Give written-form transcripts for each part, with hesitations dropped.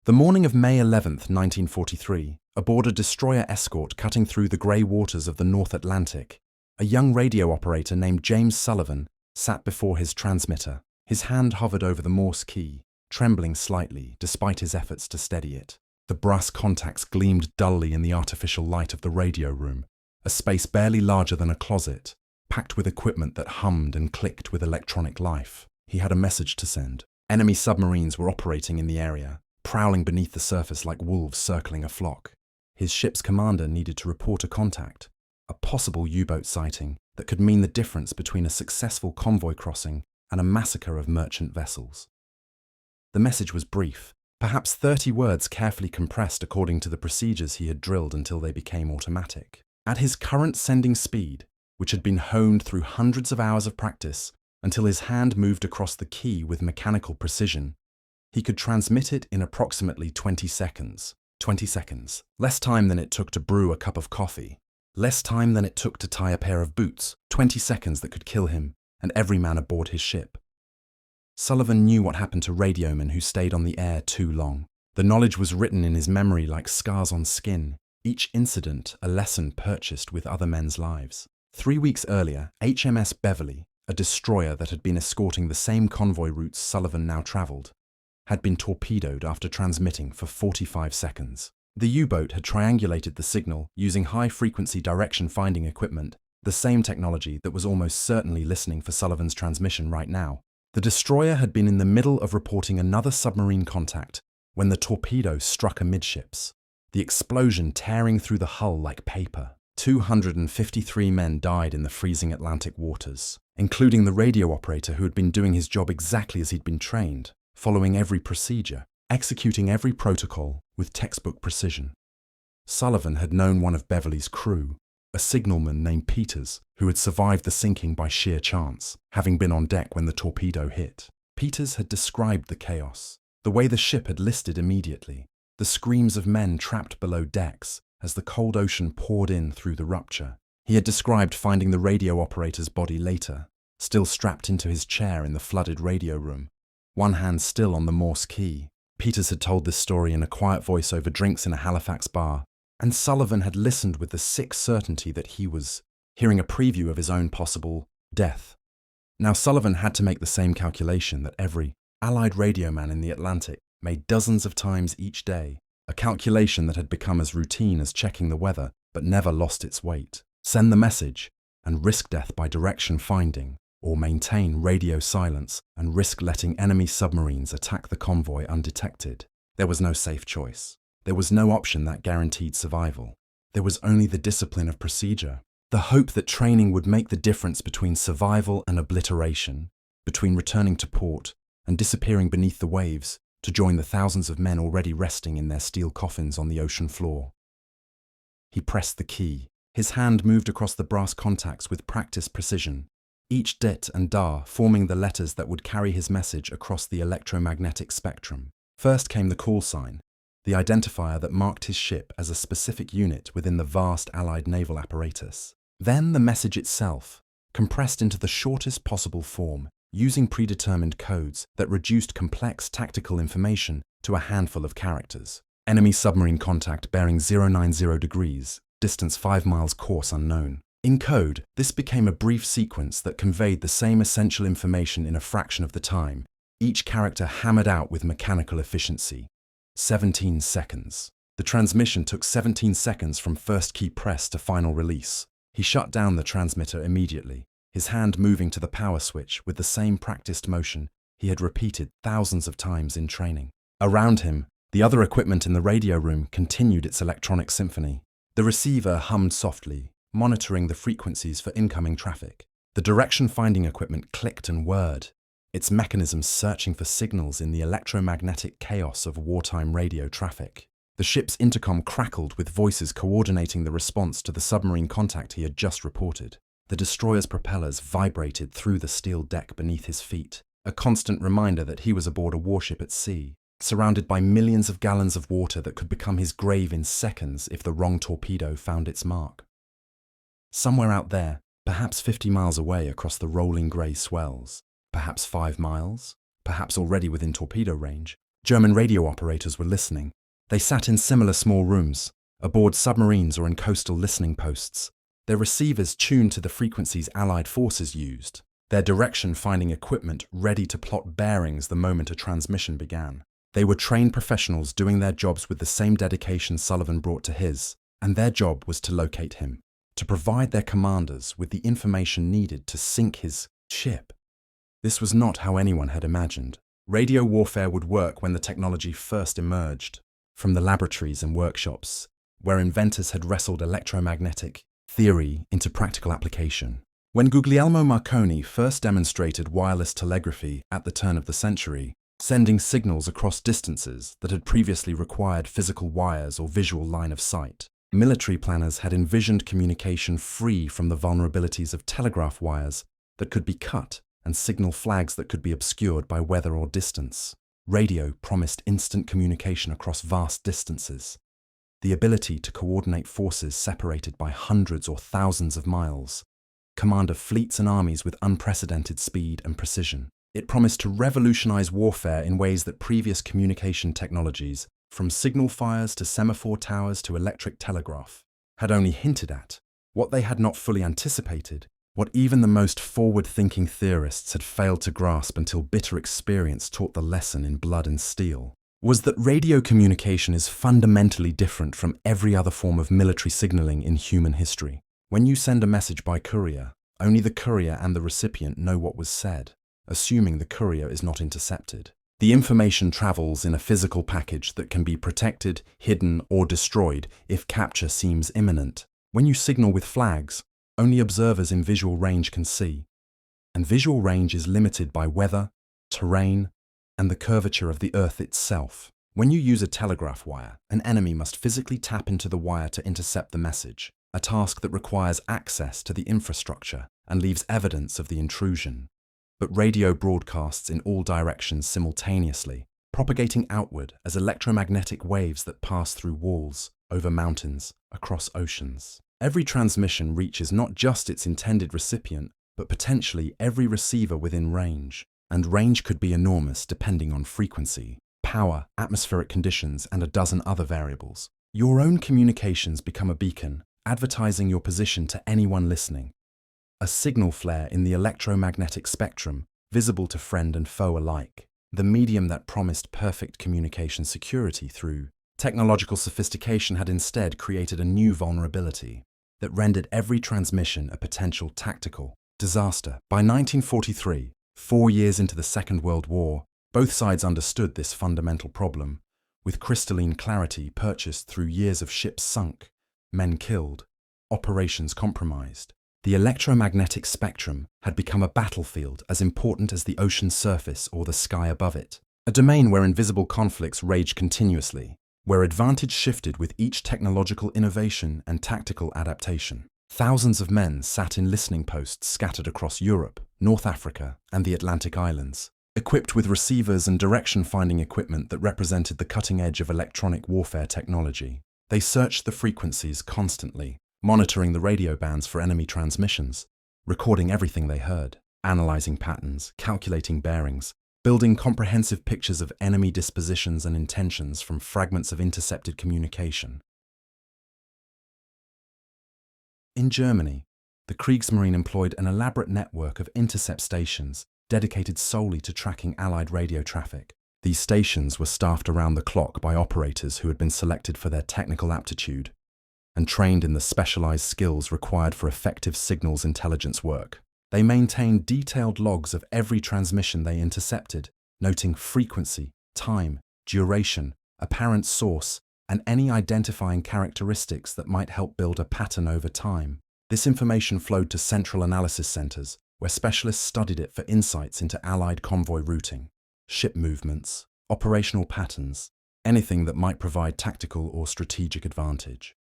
The morning of May 11th, 1943, aboard a destroyer escort cutting through the grey waters of the North Atlantic, a young radio operator named James Sullivan sat before his transmitter. His hand hovered over the Morse key, trembling slightly despite his efforts to steady it. The brass contacts gleamed dully in the artificial light of the radio room, a space barely larger than a closet, packed with equipment that hummed and clicked with electronic life. He had a message to send. Enemy submarines were operating in the area, prowling beneath the surface like wolves circling a flock. His ship's commander needed to report a contact, a possible U-boat sighting that could mean the difference between a successful convoy crossing and a massacre of merchant vessels. The message was brief, perhaps 30 words carefully compressed according to the procedures he had drilled until they became automatic. At his current sending speed, which had been honed through hundreds of hours of practice until his hand moved across the key with mechanical precision, he could transmit it in approximately 20 seconds. 20 seconds. Less time than it took to brew a cup of coffee. Less time than it took to tie a pair of boots. 20 seconds that could kill him and every man aboard his ship. Sullivan knew what happened to radiomen who stayed on the air too long. The knowledge was written in his memory like scars on skin, each incident a lesson purchased with other men's lives. 3 weeks earlier, HMS Beverley, a destroyer that had been escorting the same convoy routes Sullivan now travelled, had been torpedoed after transmitting for 45 seconds. The U-boat had triangulated the signal using high-frequency direction-finding equipment, the same technology that was almost certainly listening for Sullivan's transmission right now. The destroyer had been in the middle of reporting another submarine contact when the torpedo struck amidships, the explosion tearing through the hull like paper. 253 men died in the freezing Atlantic waters, including the radio operator who had been doing his job exactly as he'd been trained, following every procedure, executing every protocol with textbook precision. Sullivan had known one of Beverley's crew, a signalman named Peters, who had survived the sinking by sheer chance, having been on deck when the torpedo hit. Peters had described the chaos, the way the ship had listed immediately, the screams of men trapped below decks as the cold ocean poured in through the rupture. He had described finding the radio operator's body later, still strapped into his chair in the flooded radio room, one hand still on the Morse key. Peters had told this story in a quiet voice over drinks in a Halifax bar, and Sullivan had listened with the sick certainty that he was hearing a preview of his own possible death. Now Sullivan had to make the same calculation that every Allied radioman in the Atlantic made dozens of times each day, a calculation that had become as routine as checking the weather but never lost its weight. Send the message and risk death by direction finding, or maintain radio silence and risk letting enemy submarines attack the convoy undetected. There was no safe choice. There was no option that guaranteed survival. There was only the discipline of procedure, the hope that training would make the difference between survival and obliteration, between returning to port and disappearing beneath the waves to join the thousands of men already resting in their steel coffins on the ocean floor. He pressed the key. His hand moved across the brass contacts with practiced precision, each dit and dar forming the letters that would carry his message across the electromagnetic spectrum. First came the call sign, the identifier that marked his ship as a specific unit within the vast Allied naval apparatus. Then the message itself, compressed into the shortest possible form, using predetermined codes that reduced complex tactical information to a handful of characters. Enemy submarine contact bearing 090 degrees, distance 5 miles, course unknown. In code, this became a brief sequence that conveyed the same essential information in a fraction of the time, each character hammered out with mechanical efficiency. 17 seconds. The transmission took 17 seconds from first key press to final release. He shut down the transmitter immediately, his hand moving to the power switch with the same practiced motion he had repeated thousands of times in training. Around him, the other equipment in the radio room continued its electronic symphony. The receiver hummed softly, monitoring the frequencies for incoming traffic. The direction-finding equipment clicked and whirred, its mechanisms searching for signals in the electromagnetic chaos of wartime radio traffic. The ship's intercom crackled with voices coordinating the response to the submarine contact he had just reported. The destroyer's propellers vibrated through the steel deck beneath his feet, a constant reminder that he was aboard a warship at sea, surrounded by millions of gallons of water that could become his grave in seconds if the wrong torpedo found its mark. Somewhere out there, perhaps 50 miles away across the rolling grey swells, perhaps 5 miles, perhaps already within torpedo range, German radio operators were listening. They sat in similar small rooms, aboard submarines or in coastal listening posts. Their receivers tuned to the frequencies Allied forces used, their direction-finding equipment ready to plot bearings the moment a transmission began. They were trained professionals doing their jobs with the same dedication Sullivan brought to his, and their job was to locate him, to provide their commanders with the information needed to sink his ship. This was not how anyone had imagined. Radio warfare would work when the technology first emerged, from the laboratories and workshops, where inventors had wrestled electromagnetic theory into practical application. When Guglielmo Marconi first demonstrated wireless telegraphy at the turn of the century, sending signals across distances that had previously required physical wires or visual line of sight, military planners had envisioned communication free from the vulnerabilities of telegraph wires that could be cut and signal flags that could be obscured by weather or distance. Radio promised instant communication across vast distances, the ability to coordinate forces separated by hundreds or thousands of miles, command of fleets and armies with unprecedented speed and precision. It promised to revolutionize warfare in ways that previous communication technologies, from signal fires to semaphore towers to electric telegraph, had only hinted at. What they had not fully anticipated, what even the most forward-thinking theorists had failed to grasp until bitter experience taught the lesson in blood and steel, was that radio communication is fundamentally different from every other form of military signaling in human history. When you send a message by courier, only the courier and the recipient know what was said, assuming the courier is not intercepted. The information travels in a physical package that can be protected, hidden, or destroyed if capture seems imminent. When you signal with flags, only observers in visual range can see, and visual range is limited by weather, terrain, and the curvature of the Earth itself. When you use a telegraph wire, an enemy must physically tap into the wire to intercept the message, a task that requires access to the infrastructure and leaves evidence of the intrusion. But radio broadcasts in all directions simultaneously, propagating outward as electromagnetic waves that pass through walls, over mountains, across oceans. Every transmission reaches not just its intended recipient, but potentially every receiver within range. And range could be enormous depending on frequency, power, atmospheric conditions, and a dozen other variables. Your own communications become a beacon, advertising your position to anyone listening. A signal flare in the electromagnetic spectrum, visible to friend and foe alike. The medium that promised perfect communication security through technological sophistication had instead created a new vulnerability that rendered every transmission a potential tactical disaster. By 1943, 4 years into the Second World War, both sides understood this fundamental problem, with crystalline clarity purchased through years of ships sunk, men killed, operations compromised. The electromagnetic spectrum had become a battlefield as important as the ocean's surface or the sky above it, a domain where invisible conflicts raged continuously, where advantage shifted with each technological innovation and tactical adaptation. Thousands of men sat in listening posts scattered across Europe, North Africa, and the Atlantic Islands, equipped with receivers and direction-finding equipment that represented the cutting edge of electronic warfare technology. They searched the frequencies constantly, monitoring the radio bands for enemy transmissions, recording everything they heard, analyzing patterns, calculating bearings, building comprehensive pictures of enemy dispositions and intentions from fragments of intercepted communication. In Germany, the Kriegsmarine employed an elaborate network of intercept stations dedicated solely to tracking Allied radio traffic. These stations were staffed around the clock by operators who had been selected for their technical aptitude and trained in the specialized skills required for effective signals intelligence work. They maintained detailed logs of every transmission they intercepted, noting frequency, time, duration, apparent source, and any identifying characteristics that might help build a pattern over time. This information flowed to central analysis centers, where specialists studied it for insights into Allied convoy routing, ship movements, operational patterns, anything that might provide tactical or strategic advantage.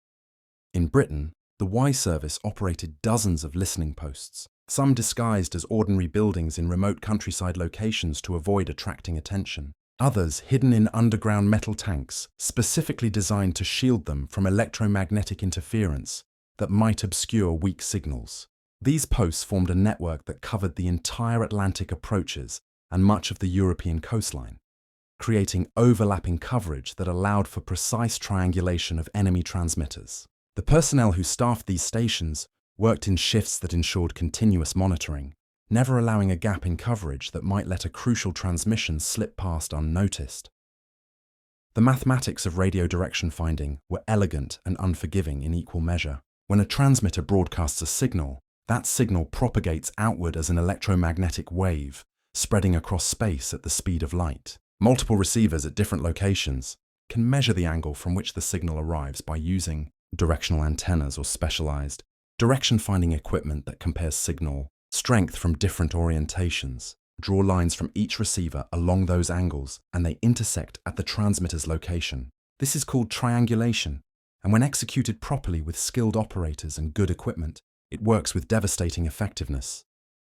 In Britain, the WWII service operated dozens of listening posts, some disguised as ordinary buildings in remote countryside locations to avoid attracting attention. Others hidden in underground metal tanks, specifically designed to shield them from electromagnetic interference that might obscure weak signals. These posts formed a network that covered the entire Atlantic approaches and much of the European coastline. creating overlapping coverage that allowed for precise triangulation of enemy transmitters. The personnel who staffed these stations worked in shifts that ensured continuous monitoring, never allowing a gap in coverage that might let a crucial transmission slip past unnoticed. The mathematics of radio direction finding were elegant and unforgiving in equal measure. When a transmitter broadcasts a signal, that signal propagates outward as an electromagnetic wave, spreading across space at the speed of light. Multiple receivers at different locations can measure the angle from which the signal arrives by using directional antennas or specialized direction-finding equipment that compares signal strength from different orientations. Draw lines from each receiver along those angles, and they intersect at the transmitter's location. This is called triangulation, and when executed properly with skilled operators and good equipment, it works with devastating effectiveness.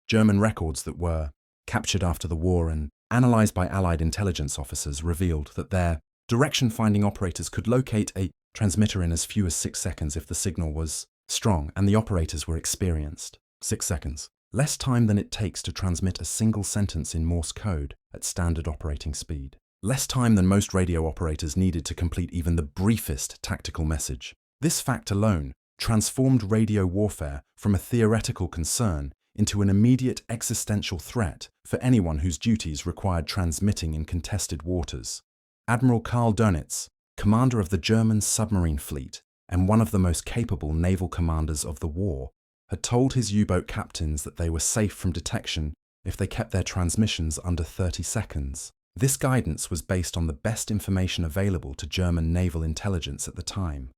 German records that were captured after the war and analyzed by Allied intelligence officers revealed that their direction-finding operators could locate a transmitter in as few as 6 seconds if the signal was strong and the operators were experienced. 6 seconds. Less time than it takes to transmit a single sentence in Morse code at standard operating speed. Less time than most radio operators needed to complete even the briefest tactical message. This fact alone transformed radio warfare from a theoretical concern into an immediate existential threat for anyone whose duties required transmitting in contested waters. Admiral Karl Dönitz, commander of the German submarine fleet and one of the most capable naval commanders of the war, had told his U-boat captains that they were safe from detection if they kept their transmissions under 30 seconds. This guidance was based on the best information available to German naval intelligence at the time.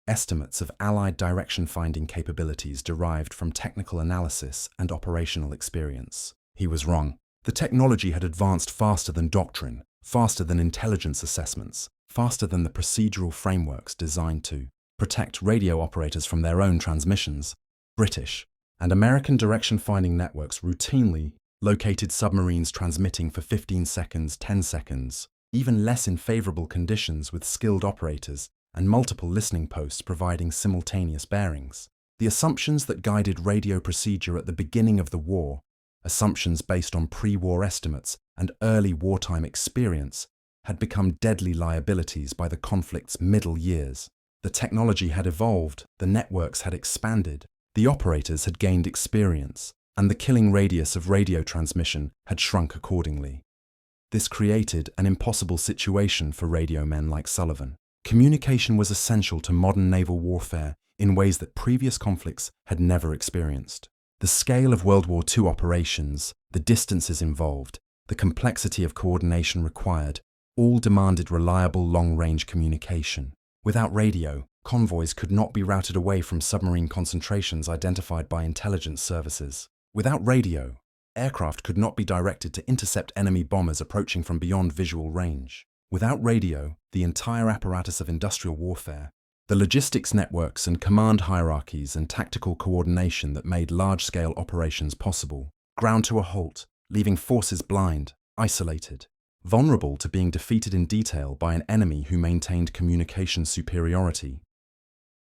Estimates of Allied direction-finding capabilities derived from technical analysis and operational experience. He was wrong. The technology had advanced faster than doctrine, faster than intelligence assessments, faster than the procedural frameworks designed to protect radio operators from their own transmissions. British and American direction-finding networks routinely located submarines transmitting for 15 seconds, 10 seconds, even less in favorable conditions with skilled operators and multiple listening posts providing simultaneous bearings. The assumptions that guided radio procedure at the beginning of the war, assumptions based on pre-war estimates and early wartime experience, had become deadly liabilities by the conflict's middle years. The technology had evolved, the networks had expanded, the operators had gained experience, and the killing radius of radio transmission had shrunk accordingly. This created an impossible situation for radio men like Sullivan. Communication was essential to modern naval warfare in ways that previous conflicts had never experienced. The scale of World War II operations, the distances involved, the complexity of coordination required, all demanded reliable long-range communication. Without radio, convoys could not be routed away from submarine concentrations identified by intelligence services. Without radio, aircraft could not be directed to intercept enemy bombers approaching from beyond visual range. Without radio, the entire apparatus of industrial warfare, the logistics networks and command hierarchies and tactical coordination that made large-scale operations possible, ground to a halt, leaving forces blind, isolated, vulnerable to being defeated in detail by an enemy who maintained communication superiority.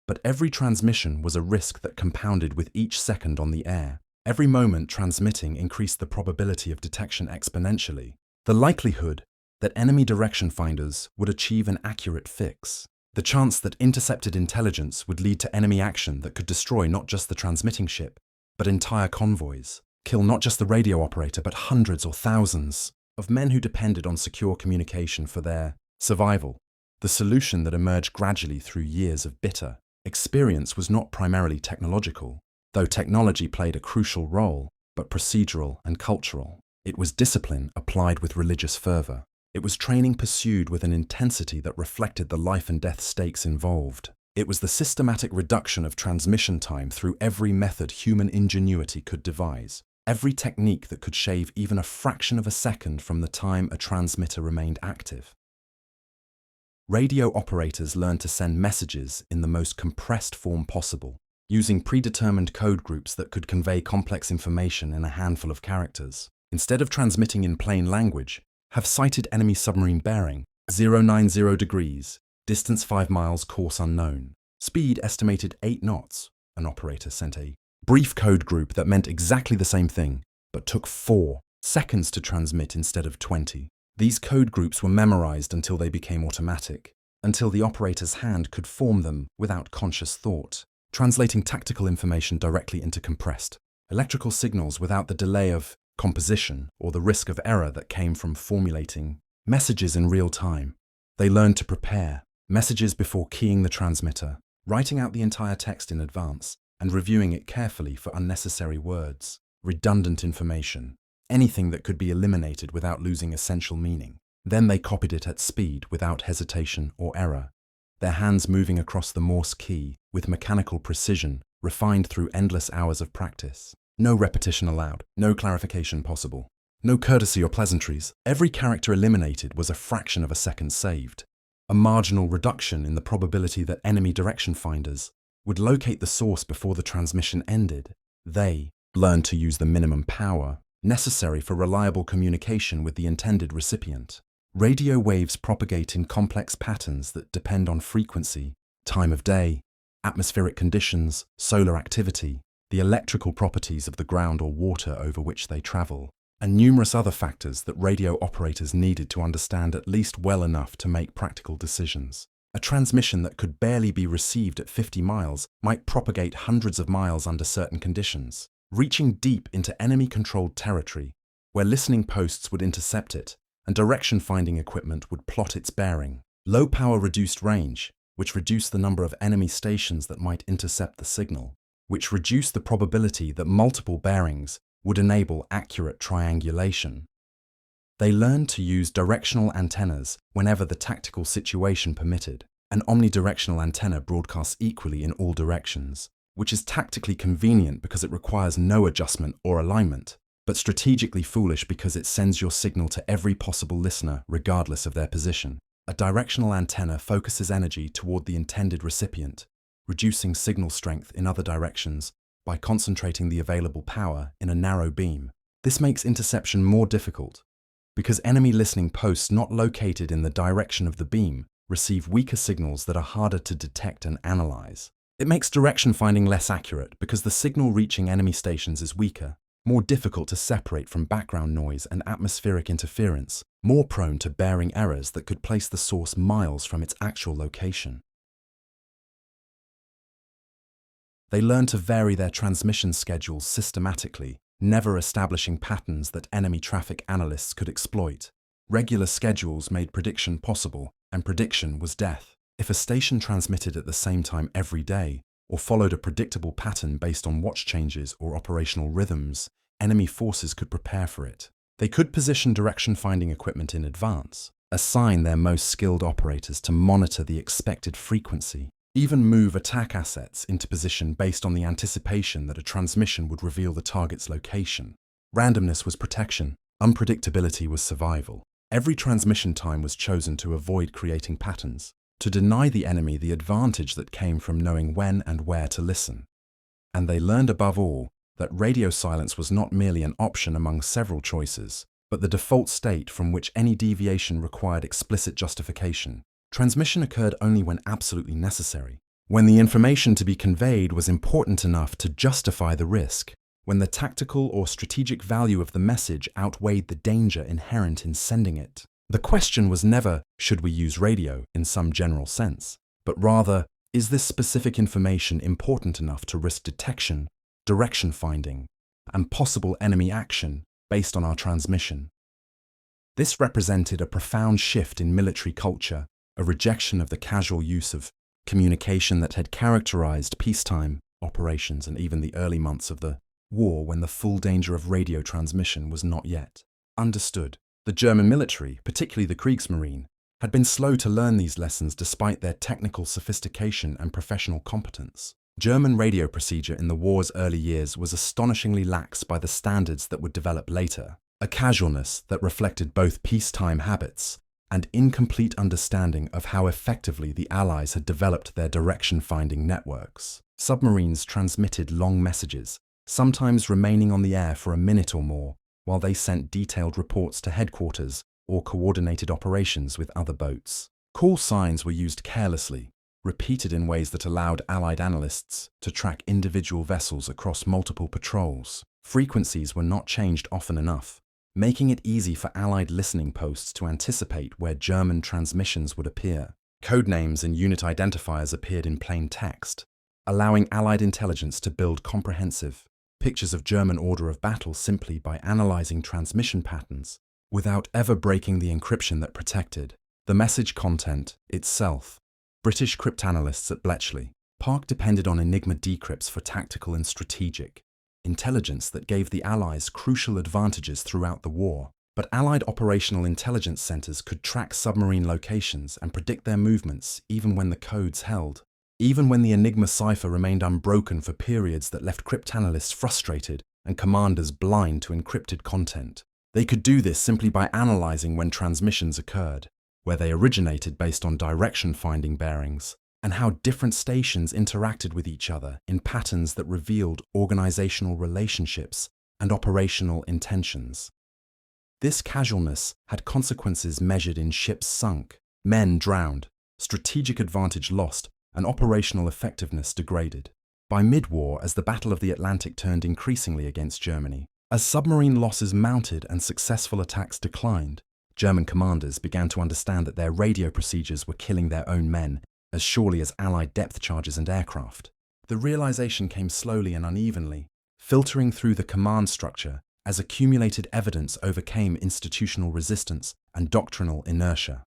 But every transmission was a risk that compounded with each second on the air. Every moment transmitting increased the probability of detection exponentially. The likelihood that enemy direction finders would achieve an accurate fix. The chance that intercepted intelligence would lead to enemy action that could destroy not just the transmitting ship, but entire convoys. Kill not just the radio operator, but hundreds or thousands of men who depended on secure communication for their survival. The solution that emerged gradually through years of bitter experience was not primarily technological, though technology played a crucial role, but procedural and cultural. It was discipline applied with religious fervor. It was training pursued with an intensity that reflected the life and death stakes involved. It was the systematic reduction of transmission time through every method human ingenuity could devise, every technique that could shave even a fraction of a second from the time a transmitter remained active. Radio operators learned to send messages in the most compressed form possible, using predetermined code groups that could convey complex information in a handful of characters. Instead of transmitting in plain language, have sighted enemy submarine bearing, 090 degrees, distance 5 miles, course unknown, speed estimated 8 knots. An operator sent a brief code group that meant exactly the same thing, but took 4 seconds to transmit instead of 20. These code groups were memorized until they became automatic, until the operator's hand could form them without conscious thought, translating tactical information directly into compressed electrical signals without the delay of composition or the risk of error that came from formulating messages in real time. They learned to prepare messages before keying the transmitter, writing out the entire text in advance, and reviewing it carefully for unnecessary words, redundant information, anything that could be eliminated without losing essential meaning. Then they copied it at speed without hesitation or error, their hands moving across the Morse key with mechanical precision refined through endless hours of practice. No repetition allowed, no clarification possible, no courtesy or pleasantries. Every character eliminated was a fraction of a second saved, a marginal reduction in the probability that enemy direction finders would locate the source before the transmission ended. They learned to use the minimum power necessary for reliable communication with the intended recipient. Radio waves propagate in complex patterns that depend on frequency, time of day, atmospheric conditions, solar activity, the electrical properties of the ground or water over which they travel, and numerous other factors that radio operators needed to understand at least well enough to make practical decisions. A transmission that could barely be received at 50 miles might propagate hundreds of miles under certain conditions, reaching deep into enemy-controlled territory, where listening posts would intercept it, and direction-finding equipment would plot its bearing. Low-power reduced range, which reduced the number of enemy stations that might intercept the signal, which reduced the probability that multiple bearings would enable accurate triangulation. They learned to use directional antennas whenever the tactical situation permitted. An omnidirectional antenna broadcasts equally in all directions, which is tactically convenient because it requires no adjustment or alignment, but strategically foolish because it sends your signal to every possible listener regardless of their position. A directional antenna focuses energy toward the intended recipient, reducing signal strength in other directions by concentrating the available power in a narrow beam. This makes interception more difficult, because enemy listening posts not located in the direction of the beam receive weaker signals that are harder to detect and analyze. It makes direction finding less accurate because the signal reaching enemy stations is weaker, more difficult to separate from background noise and atmospheric interference, more prone to bearing errors that could place the source miles from its actual location. They learn to vary their transmission schedules systematically, never establishing patterns that enemy traffic analysts could exploit. Regular schedules made prediction possible, and prediction was death. If a station transmitted at the same time every day, or followed a predictable pattern based on watch changes or operational rhythms, enemy forces could prepare for it. They could position direction-finding equipment in advance, assign their most skilled operators to monitor the expected frequency, even move attack assets into position based on the anticipation that a transmission would reveal the target's location. Randomness was protection, unpredictability was survival. Every transmission time was chosen to avoid creating patterns, to deny the enemy the advantage that came from knowing when and where to listen. And they learned above all that radio silence was not merely an option among several choices, but the default state from which any deviation required explicit justification. Transmission occurred only when absolutely necessary, when the information to be conveyed was important enough to justify the risk, when the tactical or strategic value of the message outweighed the danger inherent in sending it. The question was never, should we use radio in some general sense, but rather, is this specific information important enough to risk detection, direction finding, and possible enemy action based on our transmission? This represented a profound shift in military culture, a rejection of the casual use of communication that had characterized peacetime operations and even the early months of the war when the full danger of radio transmission was not yet understood. The German military, particularly the Kriegsmarine, had been slow to learn these lessons despite their technical sophistication and professional competence. German radio procedure in the war's early years was astonishingly lax by the standards that would develop later, a casualness that reflected both peacetime habits and incomplete understanding of how effectively the Allies had developed their direction-finding networks. Submarines transmitted long messages, sometimes remaining on the air for a minute or more, while they sent detailed reports to headquarters or coordinated operations with other boats. Call signs were used carelessly, repeated in ways that allowed Allied analysts to track individual vessels across multiple patrols. Frequencies were not changed often enough, making it easy for Allied listening posts to anticipate where German transmissions would appear. Codenames and unit identifiers appeared in plain text, allowing Allied intelligence to build comprehensive pictures of German order of battle simply by analyzing transmission patterns, without ever breaking the encryption that protected the message content itself. British cryptanalysts at Bletchley Park depended on Enigma decrypts for tactical and strategic intelligence that gave the Allies crucial advantages throughout the war. But Allied operational intelligence centers could track submarine locations and predict their movements even when the codes held. Even when the Enigma cipher remained unbroken for periods that left cryptanalysts frustrated and commanders blind to encrypted content. They could do this simply by analyzing when transmissions occurred, where they originated based on direction-finding bearings, and how different stations interacted with each other in patterns that revealed organizational relationships and operational intentions. This casualness had consequences measured in ships sunk, men drowned, strategic advantage lost, and operational effectiveness degraded. By mid-war, as the Battle of the Atlantic turned increasingly against Germany, as submarine losses mounted and successful attacks declined, German commanders began to understand that their radio procedures were killing their own men as surely as Allied depth charges and aircraft. The realization came slowly and unevenly, filtering through the command structure as accumulated evidence overcame institutional resistance and doctrinal inertia.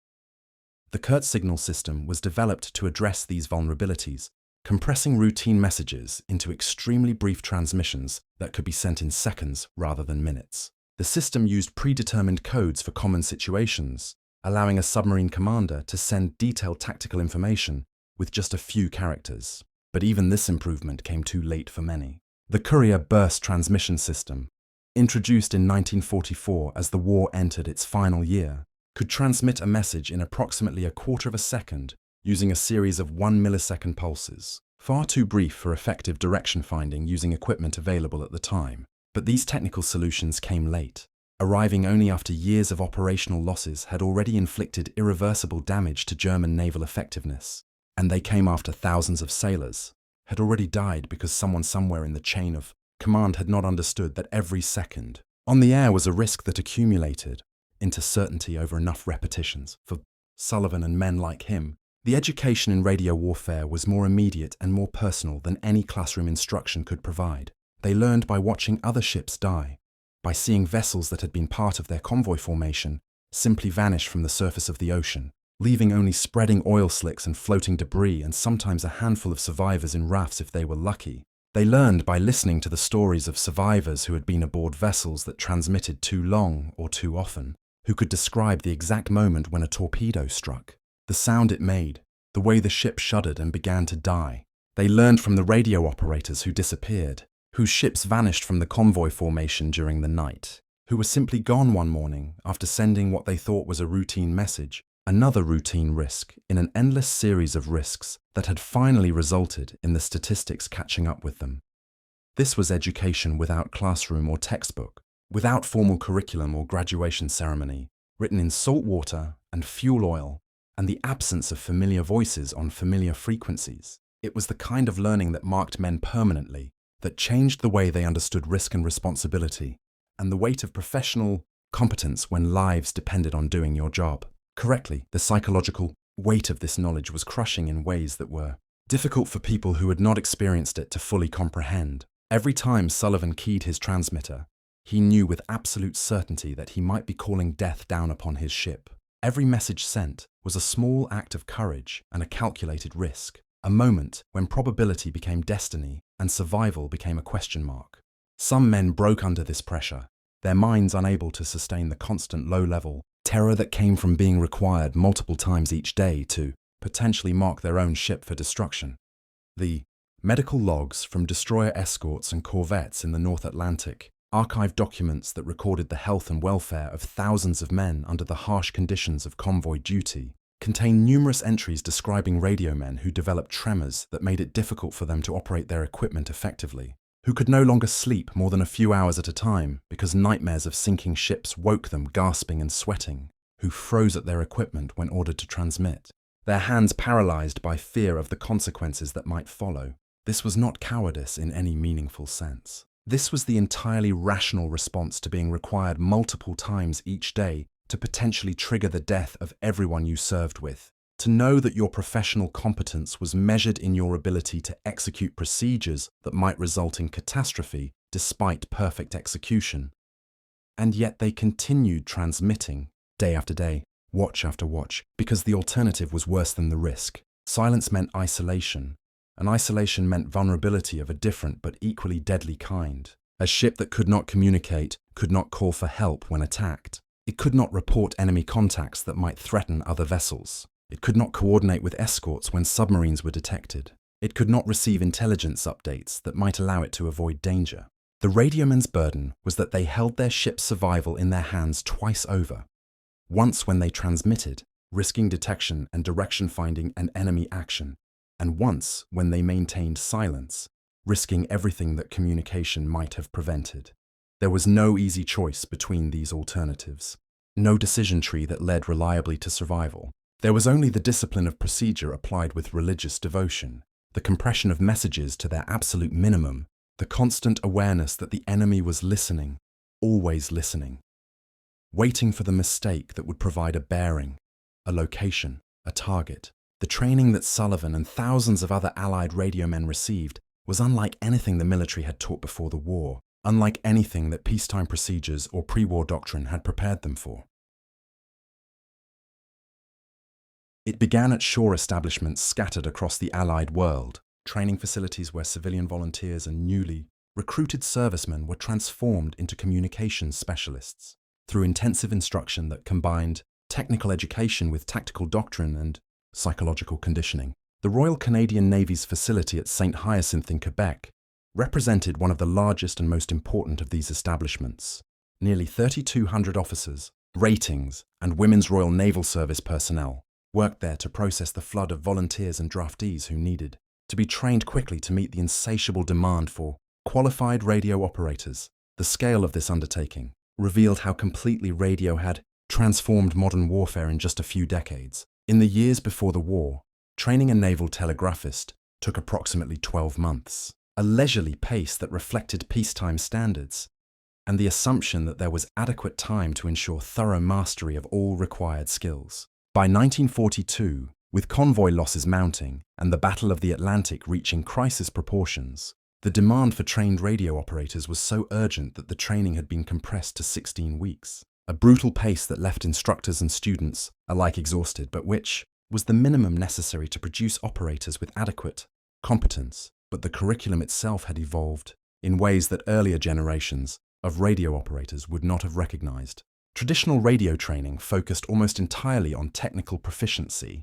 The Kurtz signal system was developed to address these vulnerabilities, compressing routine messages into extremely brief transmissions that could be sent in seconds rather than minutes. The system used predetermined codes for common situations, allowing a submarine commander to send detailed tactical information with just a few characters. But even this improvement came too late for many. The Courier burst transmission system, introduced in 1944 as the war entered its final year, could transmit a message in approximately a quarter of a second using a series of 1 millisecond pulses, far too brief for effective direction finding using equipment available at the time. But these technical solutions came late, arriving only after years of operational losses had already inflicted irreversible damage to German naval effectiveness, and they came after thousands of sailors had already died because someone somewhere in the chain of command had not understood that every second on the air was a risk that accumulated into certainty over enough repetitions. For Sullivan and men like him, the education in radio warfare was more immediate and more personal than any classroom instruction could provide. They learned by watching other ships die, by seeing vessels that had been part of their convoy formation simply vanish from the surface of the ocean, leaving only spreading oil slicks and floating debris and sometimes a handful of survivors in rafts if they were lucky. They learned by listening to the stories of survivors who had been aboard vessels that transmitted too long or too often, who could describe the exact moment when a torpedo struck, the sound it made, the way the ship shuddered and began to die. They learned from the radio operators who disappeared, whose ships vanished from the convoy formation during the night, who were simply gone one morning after sending what they thought was a routine message, another routine risk in an endless series of risks that had finally resulted in the statistics catching up with them. This was education without classroom or textbook, without formal curriculum or graduation ceremony, written in salt water and fuel oil, and the absence of familiar voices on familiar frequencies. It was the kind of learning that marked men permanently, that changed the way they understood risk and responsibility, and the weight of professional competence when lives depended on doing your job correctly. The psychological weight of this knowledge was crushing in ways that were difficult for people who had not experienced it to fully comprehend. Every time Sullivan keyed his transmitter, he knew with absolute certainty that he might be calling death down upon his ship. Every message sent was a small act of courage and a calculated risk, a moment when probability became destiny and survival became a question mark. Some men broke under this pressure, their minds unable to sustain the constant low-level terror that came from being required multiple times each day to potentially mark their own ship for destruction. The medical logs from destroyer escorts and corvettes in the North Atlantic, archived documents that recorded the health and welfare of thousands of men under the harsh conditions of convoy duty, contain numerous entries describing radiomen who developed tremors that made it difficult for them to operate their equipment effectively, who could no longer sleep more than a few hours at a time because nightmares of sinking ships woke them gasping and sweating, who froze at their equipment when ordered to transmit, their hands paralyzed by fear of the consequences that might follow. This was not cowardice in any meaningful sense. This was the entirely rational response to being required multiple times each day to potentially trigger the death of everyone you served with. To know that your professional competence was measured in your ability to execute procedures that might result in catastrophe despite perfect execution. And yet they continued transmitting, day after day, watch after watch, because the alternative was worse than the risk. Silence meant isolation, and isolation meant vulnerability of a different but equally deadly kind. A ship that could not communicate could not call for help when attacked. It could not report enemy contacts that might threaten other vessels. It could not coordinate with escorts when submarines were detected. It could not receive intelligence updates that might allow it to avoid danger. The radiomen's burden was that they held their ship's survival in their hands twice over. Once when they transmitted, risking detection and direction finding and enemy action, and once when they maintained silence, risking everything that communication might have prevented. There was no easy choice between these alternatives. No decision tree that led reliably to survival. There was only the discipline of procedure applied with religious devotion, the compression of messages to their absolute minimum, the constant awareness that the enemy was listening, always listening, waiting for the mistake that would provide a bearing, a location, a target. The training that Sullivan and thousands of other Allied radiomen received was unlike anything the military had taught before the war, unlike anything that peacetime procedures or pre-war doctrine had prepared them for. It began at shore establishments scattered across the Allied world, training facilities where civilian volunteers and newly recruited servicemen were transformed into communications specialists through intensive instruction that combined technical education with tactical doctrine and psychological conditioning. The Royal Canadian Navy's facility at St. Hyacinthe in Quebec represented one of the largest and most important of these establishments. Nearly 3,200 officers, ratings, and Women's Royal Naval Service personnel worked there to process the flood of volunteers and draftees who needed to be trained quickly to meet the insatiable demand for qualified radio operators. The scale of this undertaking revealed how completely radio had transformed modern warfare in just a few decades. In the years before the war, training a naval telegraphist took approximately 12 months, a leisurely pace that reflected peacetime standards, and the assumption that there was adequate time to ensure thorough mastery of all required skills. By 1942, with convoy losses mounting and the Battle of the Atlantic reaching crisis proportions, the demand for trained radio operators was so urgent that the training had been compressed to 16 weeks. A brutal pace that left instructors and students alike exhausted, but which was the minimum necessary to produce operators with adequate competence. But the curriculum itself had evolved in ways that earlier generations of radio operators would not have recognized. Traditional radio training focused almost entirely on technical proficiency,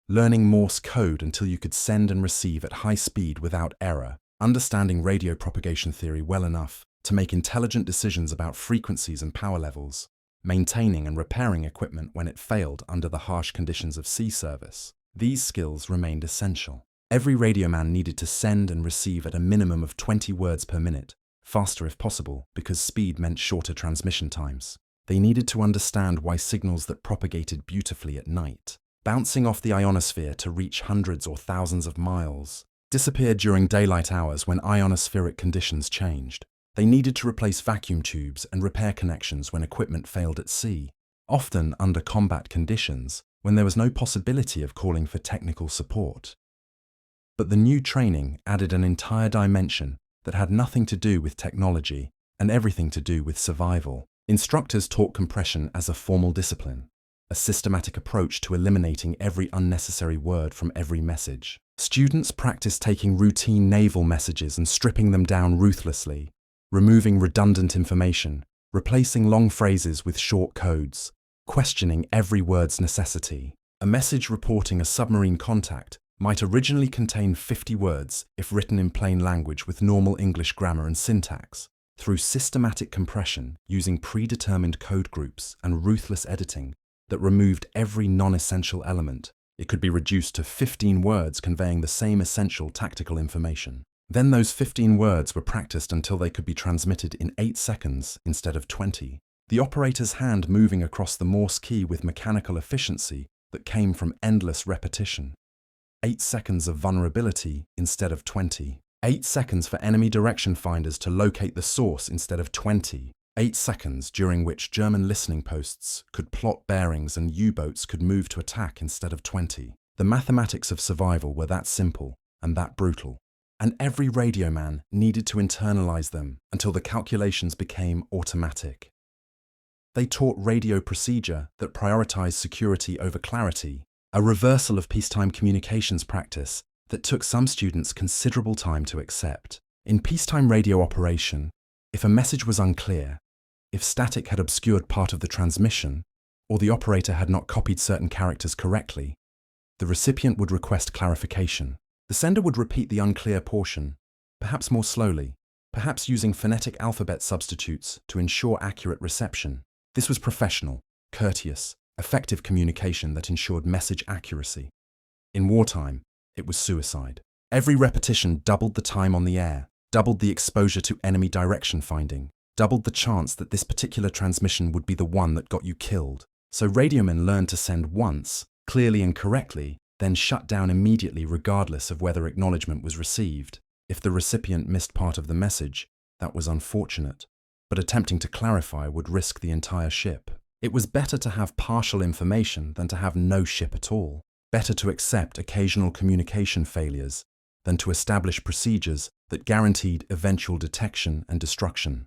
learning Morse code until you could send and receive at high speed without error, understanding radio propagation theory well enough to make intelligent decisions about frequencies and power levels, maintaining and repairing equipment when it failed under the harsh conditions of sea service. These skills remained essential. Every radioman needed to send and receive at a minimum of 20 words per minute, faster if possible, because speed meant shorter transmission times. They needed to understand why signals that propagated beautifully at night, bouncing off the ionosphere to reach hundreds or thousands of miles, disappeared during daylight hours when ionospheric conditions changed. They needed to replace vacuum tubes and repair connections when equipment failed at sea, often under combat conditions when there was no possibility of calling for technical support. But the new training added an entire dimension that had nothing to do with technology and everything to do with survival. Instructors taught compression as a formal discipline, a systematic approach to eliminating every unnecessary word from every message. Students practiced taking routine naval messages and stripping them down ruthlessly, removing redundant information, replacing long phrases with short codes, questioning every word's necessity. A message reporting a submarine contact might originally contain 50 words if written in plain language with normal English grammar and syntax. Through systematic compression, using predetermined code groups and ruthless editing that removed every non-essential element, it could be reduced to 15 words conveying the same essential tactical information. Then those 15 words were practiced until they could be transmitted in 8 seconds instead of 20, the operator's hand moving across the Morse key with mechanical efficiency that came from endless repetition. 8 seconds of vulnerability instead of 20. 8 seconds for enemy direction finders to locate the source instead of 20. 8 seconds during which German listening posts could plot bearings and U-boats could move to attack instead of 20. The mathematics of survival were that simple and that brutal, and every radio man needed to internalize them until the calculations became automatic. They taught radio procedure that prioritized security over clarity, a reversal of peacetime communications practice that took some students considerable time to accept. In peacetime radio operation, if a message was unclear, if static had obscured part of the transmission, or the operator had not copied certain characters correctly, the recipient would request clarification. The sender would repeat the unclear portion, perhaps more slowly, perhaps using phonetic alphabet substitutes to ensure accurate reception. This was professional, courteous, effective communication that ensured message accuracy. In wartime, it was suicide. Every repetition doubled the time on the air, doubled the exposure to enemy direction finding, doubled the chance that this particular transmission would be the one that got you killed. So radiomen learned to send once, clearly and correctly, then shut down immediately regardless of whether acknowledgement was received. If the recipient missed part of the message, that was unfortunate, but attempting to clarify would risk the entire ship. It was better to have partial information than to have no ship at all. Better to accept occasional communication failures than to establish procedures that guaranteed eventual detection and destruction.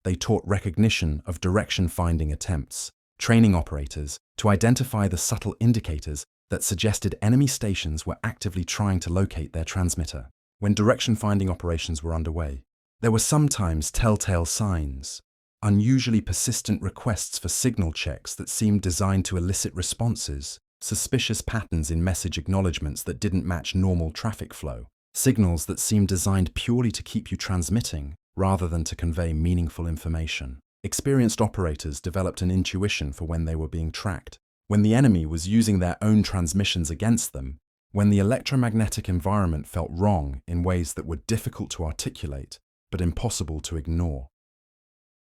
They taught recognition of direction-finding attempts, training operators to identify the subtle indicators that suggested enemy stations were actively trying to locate their transmitter. When direction-finding operations were underway, there were sometimes telltale signs, unusually persistent requests for signal checks that seemed designed to elicit responses, suspicious patterns in message acknowledgements that didn't match normal traffic flow, signals that seemed designed purely to keep you transmitting rather than to convey meaningful information. Experienced operators developed an intuition for when they were being tracked, when the enemy was using their own transmissions against them, when the electromagnetic environment felt wrong in ways that were difficult to articulate but impossible to ignore.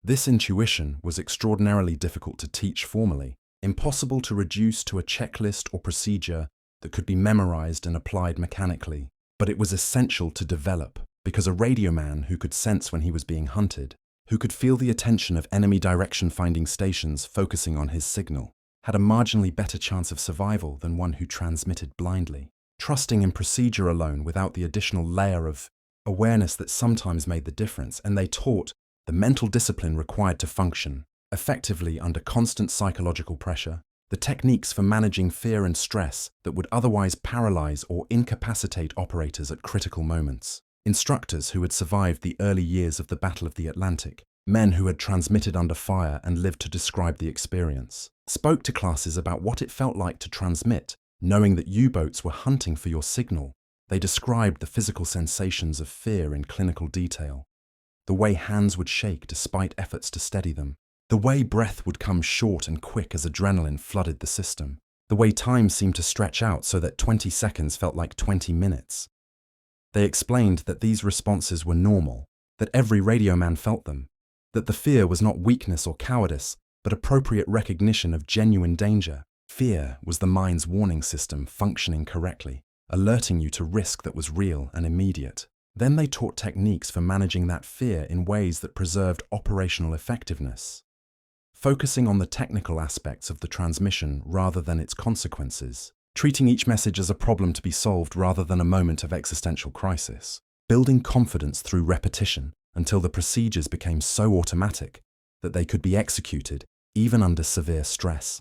This intuition was extraordinarily difficult to teach formally, impossible to reduce to a checklist or procedure that could be memorized and applied mechanically, but it was essential to develop because a radioman who could sense when he was being hunted, who could feel the attention of enemy direction-finding stations focusing on his signal, had a marginally better chance of survival than one who transmitted blindly, trusting in procedure alone without the additional layer of awareness that sometimes made the difference, and they taught the mental discipline required to function effectively under constant psychological pressure, the techniques for managing fear and stress that would otherwise paralyze or incapacitate operators at critical moments. Instructors who had survived the early years of the Battle of the Atlantic, men who had transmitted under fire and lived to describe the experience, spoke to classes about what it felt like to transmit, knowing that U-boats were hunting for your signal. They described the physical sensations of fear in clinical detail, the way hands would shake despite efforts to steady them, the way breath would come short and quick as adrenaline flooded the system, the way time seemed to stretch out so that 20 seconds felt like 20 minutes. They explained that these responses were normal, that every radioman felt them, that the fear was not weakness or cowardice, but appropriate recognition of genuine danger. Fear was the mind's warning system functioning correctly, alerting you to risk that was real and immediate. Then they taught techniques for managing that fear in ways that preserved operational effectiveness, focusing on the technical aspects of the transmission rather than its consequences, treating each message as a problem to be solved rather than a moment of existential crisis, building confidence through repetition until the procedures became so automatic that they could be executed even under severe stress.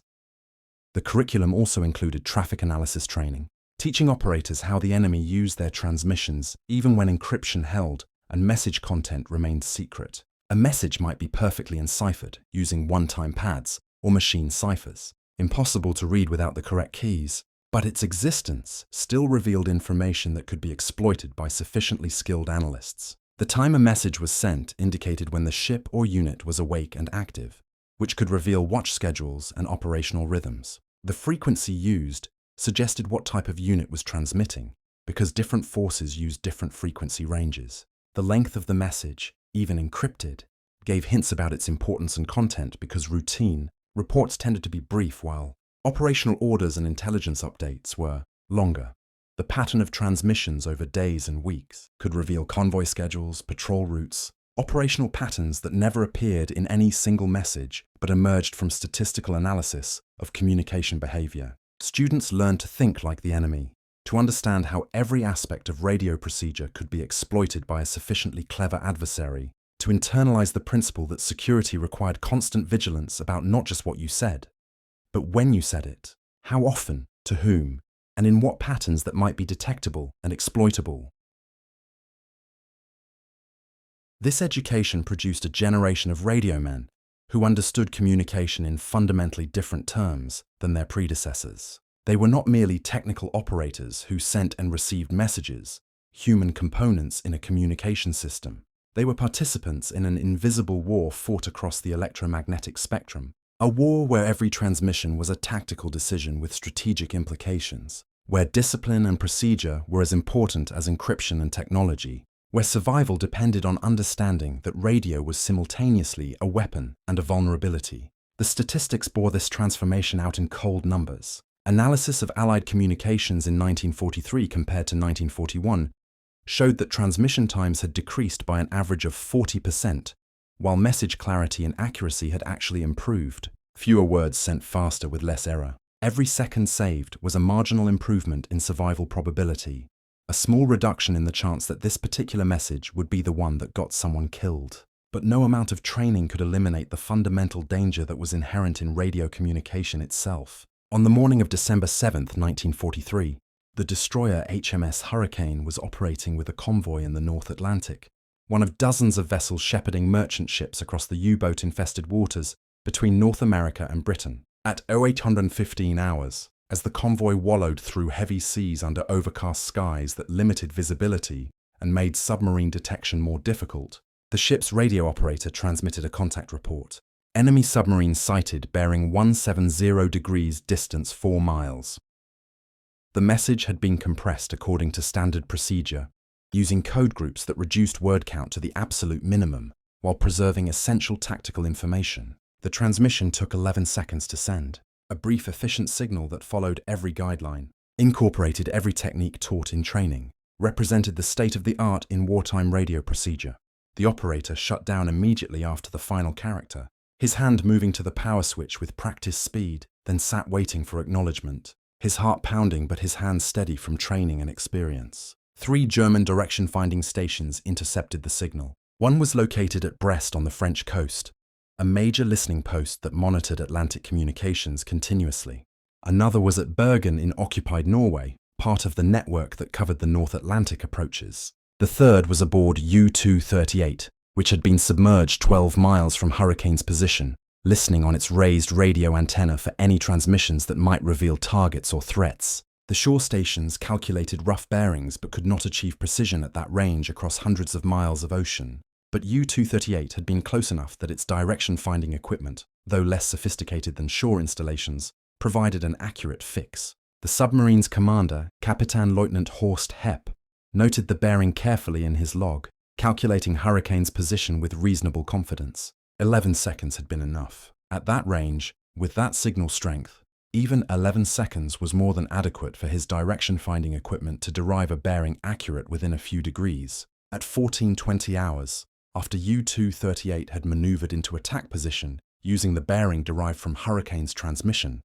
The curriculum also included traffic analysis training, teaching operators how the enemy used their transmissions even when encryption held and message content remained secret. A message might be perfectly enciphered using one-time pads or machine ciphers, impossible to read without the correct keys, but its existence still revealed information that could be exploited by sufficiently skilled analysts. The time a message was sent indicated when the ship or unit was awake and active, which could reveal watch schedules and operational rhythms. The frequency used suggested what type of unit was transmitting, because different forces used different frequency ranges. The length of the message, even encrypted, gave hints about its importance and content because routine reports tended to be brief while operational orders and intelligence updates were longer. The pattern of transmissions over days and weeks could reveal convoy schedules, patrol routes, operational patterns that never appeared in any single message but emerged from statistical analysis of communication behavior. Students learned to think like the enemy, to understand how every aspect of radio procedure could be exploited by a sufficiently clever adversary, to internalize the principle that security required constant vigilance about not just what you said, but when you said it, how often, to whom, and in what patterns that might be detectable and exploitable. This education produced a generation of radio men who understood communication in fundamentally different terms than their predecessors. They were not merely technical operators who sent and received messages, human components in a communication system. They were participants in an invisible war fought across the electromagnetic spectrum, a war where every transmission was a tactical decision with strategic implications, where discipline and procedure were as important as encryption and technology, where survival depended on understanding that radio was simultaneously a weapon and a vulnerability. The statistics bore this transformation out in cold numbers. Analysis of Allied communications in 1943 compared to 1941 showed that transmission times had decreased by an average of 40%, while message clarity and accuracy had actually improved. Fewer words sent faster with less error. Every second saved was a marginal improvement in survival probability, a small reduction in the chance that this particular message would be the one that got someone killed. But no amount of training could eliminate the fundamental danger that was inherent in radio communication itself. On the morning of December 7, 1943, the destroyer HMS Hurricane was operating with a convoy in the North Atlantic, one of dozens of vessels shepherding merchant ships across the U-boat-infested waters between North America and Britain. At 0815 hours, as the convoy wallowed through heavy seas under overcast skies that limited visibility and made submarine detection more difficult, the ship's radio operator transmitted a contact report. Enemy submarine sighted bearing 170 degrees, distance 4 miles. The message had been compressed according to standard procedure, using code groups that reduced word count to the absolute minimum while preserving essential tactical information. The transmission took 11 seconds to send, a brief, efficient signal that followed every guideline, incorporated every technique taught in training, represented the state-of-the-art in wartime radio procedure. The operator shut down immediately after the final character, his hand moving to the power switch with practiced speed, then sat waiting for acknowledgement, his heart pounding but his hands steady from training and experience. 3 German direction-finding stations intercepted the signal. One was located at Brest on the French coast, a major listening post that monitored Atlantic communications continuously. Another was at Bergen in occupied Norway, part of the network that covered the North Atlantic approaches. The third was aboard U-238, which had been submerged 12 miles from Hurricane's position, listening on its raised radio antenna for any transmissions that might reveal targets or threats. The shore stations calculated rough bearings but could not achieve precision at that range across hundreds of miles of ocean. But U-238 had been close enough that its direction-finding equipment, though less sophisticated than shore installations, provided an accurate fix. The submarine's commander, Captain Lieutenant Horst Hepp, noted the bearing carefully in his log, calculating Hurricane's position with reasonable confidence. 11 seconds had been enough. At that range, with that signal strength, even 11 seconds was more than adequate for his direction-finding equipment to derive a bearing accurate within a few degrees. At 14:20 hours, after U-238 had maneuvered into attack position using the bearing derived from Hurricane's transmission,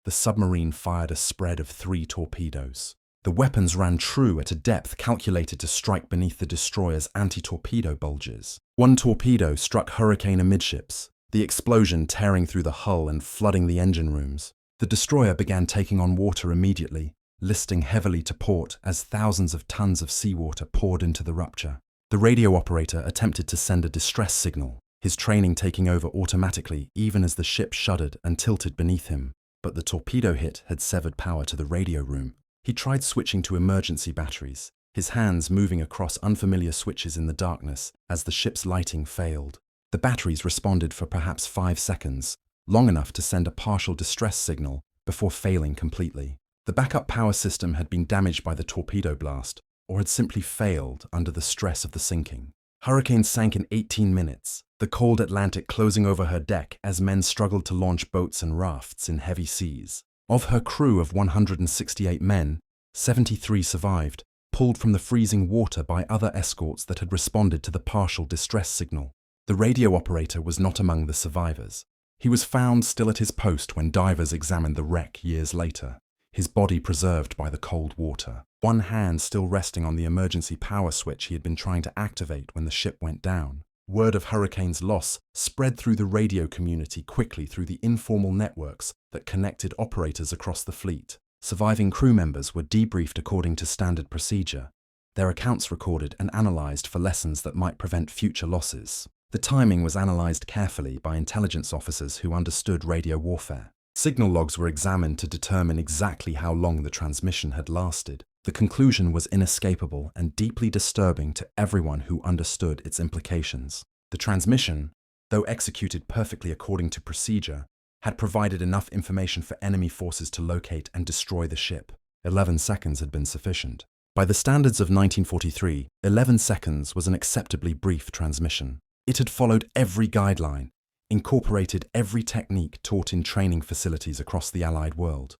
the submarine fired a spread of 3 torpedoes. The weapons ran true at a depth calculated to strike beneath the destroyer's anti-torpedo bulges. 1 torpedo struck Hurricane amidships, the explosion tearing through the hull and flooding the engine rooms. The destroyer began taking on water immediately, listing heavily to port as thousands of tons of seawater poured into the rupture. The radio operator attempted to send a distress signal, his training taking over automatically even as the ship shuddered and tilted beneath him. But the torpedo hit had severed power to the radio room. He tried switching to emergency batteries, his hands moving across unfamiliar switches in the darkness as the ship's lighting failed. The batteries responded for perhaps 5 seconds, long enough to send a partial distress signal before failing completely. The backup power system had been damaged by the torpedo blast, or had simply failed under the stress of the sinking. Hurricane sank in 18 minutes, the cold Atlantic closing over her deck as men struggled to launch boats and rafts in heavy seas. Of her crew of 168 men, 73 survived, pulled from the freezing water by other escorts that had responded to the partial distress signal. The radio operator was not among the survivors. He was found still at his post when divers examined the wreck years later, his body preserved by the cold water, one hand still resting on the emergency power switch he had been trying to activate when the ship went down. Word of Hurricane's loss spread through the radio community quickly through the informal networks that connected operators across the fleet. Surviving crew members were debriefed according to standard procedure, their accounts recorded and analysed for lessons that might prevent future losses. The timing was analysed carefully by intelligence officers who understood radio warfare. Signal logs were examined to determine exactly how long the transmission had lasted. The conclusion was inescapable and deeply disturbing to everyone who understood its implications. The transmission, though executed perfectly according to procedure, had provided enough information for enemy forces to locate and destroy the ship. 11 seconds had been sufficient. By the standards of 1943, 11 seconds was an acceptably brief transmission. It had followed every guideline, incorporated every technique taught in training facilities across the Allied world,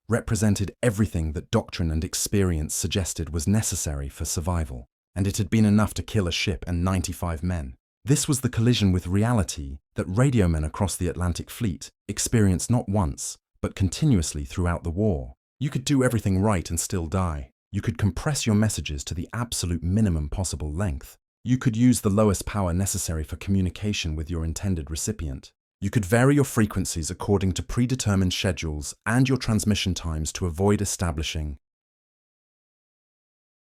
represented everything that doctrine and experience suggested was necessary for survival, and it had been enough to kill a ship and 95 men. This was the collision with reality that radiomen across the Atlantic Fleet experienced not once, but continuously throughout the war. You could do everything right and still die. You could compress your messages to the absolute minimum possible length. You could use the lowest power necessary for communication with your intended recipient. You could vary your frequencies according to predetermined schedules and your transmission times to avoid establishing